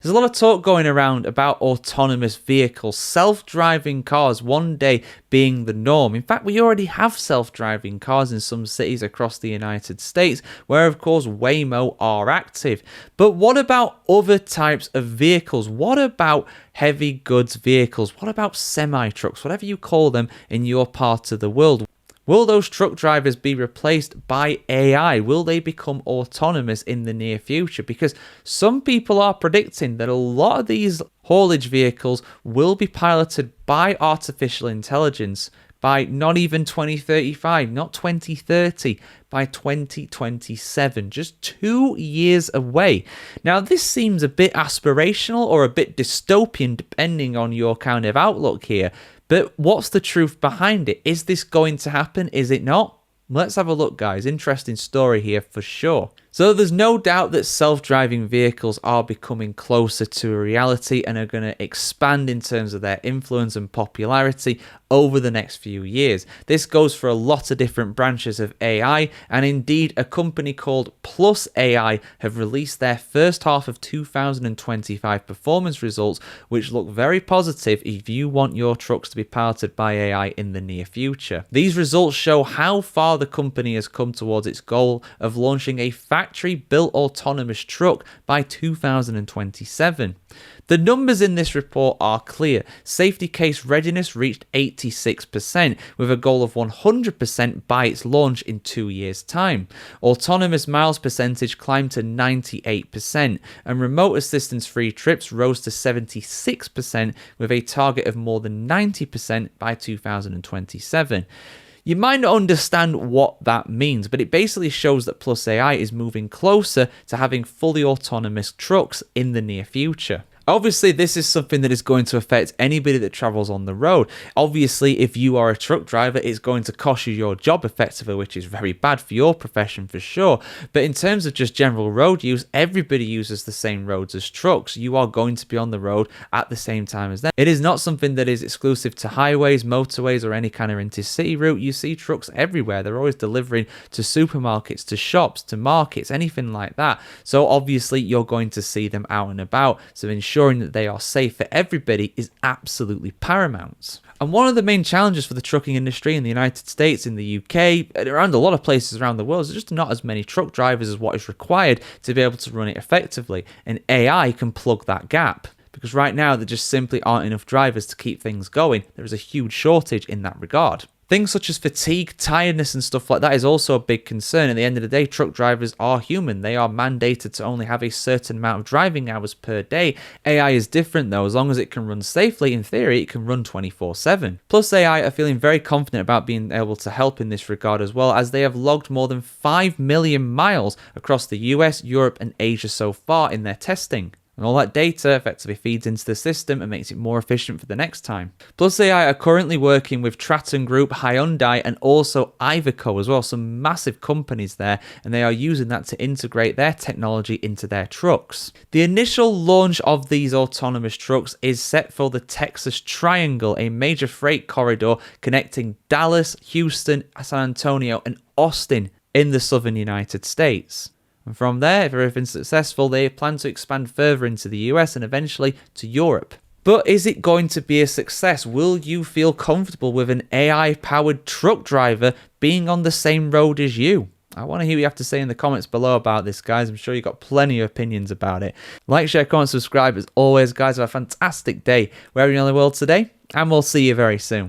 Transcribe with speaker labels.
Speaker 1: There's a lot of talk going around about autonomous vehicles, self-driving cars one day being the norm. In fact, we already have self-driving cars in some cities across the United States, where of course Waymo are active. But what about other types of vehicles? What about heavy goods vehicles? What about semi-trucks, whatever you call them in your part of the world? Will those truck drivers be replaced by AI? Will they become autonomous in the near future? Because some people are predicting that a lot of these haulage vehicles will be piloted by artificial intelligence by not even 2035, not 2030, by 2027, just 2 years away. Now, this seems a bit aspirational or a bit dystopian, depending on your kind of outlook here. But what's the truth behind it? Is this going to happen? Is it not? Let's have a look, guys. Interesting story here for sure. So there's no doubt that self-driving vehicles are becoming closer to a reality and are going to expand in terms of their influence and popularity over the next few years. This goes for a lot of different branches of AI, and indeed a company called Plus AI have released their first half of 2025 performance results, which look very positive if you want your trucks to be piloted by AI in the near future. These results show how far the company has come towards its goal of launching a factory-built autonomous truck by 2027. The numbers in this report are clear. Safety case readiness reached 86%, with a goal of 100% by its launch in 2 years' time. Autonomous miles percentage climbed to 98%, and remote assistance-free trips rose to 76%, with a target of more than 90% by 2027. You might not understand what that means, but it basically shows that Plus AI is moving closer to having fully autonomous trucks in the near future. Obviously, this is something that is going to affect anybody that travels on the road. Obviously, if you are a truck driver, it's going to cost you your job effectively, which is very bad for your profession for sure. But in terms of just general road use, everybody uses the same roads as trucks. You are going to be on the road at the same time as them. It is not something that is exclusive to highways, motorways, or any kind of intercity route. You see trucks everywhere. They're always delivering to supermarkets, to shops, to markets, anything like that. So obviously, you're going to see them out and about. So ensuring that they are safe for everybody is absolutely paramount. And one of the main challenges for the trucking industry in the United States, in the UK, and around a lot of places around the world, is just not as many truck drivers as what is required to be able to run it effectively. And AI can plug that gap. Because right now, there just simply aren't enough drivers to keep things going. There is a huge shortage in that regard. Things such as fatigue, tiredness, and stuff like that is also a big concern. At the end of the day, truck drivers are human. They are mandated to only have a certain amount of driving hours per day. AI is different though. As long as it can run safely, in theory, it can run 24/7. Plus AI are feeling very confident about being able to help in this regard as well, as they have logged more than 5 million miles across the US, Europe, and Asia so far in their testing. And all that data effectively feeds into the system and makes it more efficient for the next time. Plus AI are currently working with Traton Group, Hyundai, and also Iveco as well, some massive companies there, and they are using that to integrate their technology into their trucks. The initial launch of these autonomous trucks is set for the Texas Triangle, a major freight corridor connecting Dallas, Houston, San Antonio, and Austin in the southern United States. And from there, if everything's successful, they plan to expand further into the US and eventually to Europe. But is it going to be a success? Will you feel comfortable with an AI-powered truck driver being on the same road as you? I want to hear what you have to say in the comments below about this, guys. I'm sure you've got plenty of opinions about it. Like, share, comment, subscribe. As always, guys, have a fantastic day wherever you're in the world today, and we'll see you very soon.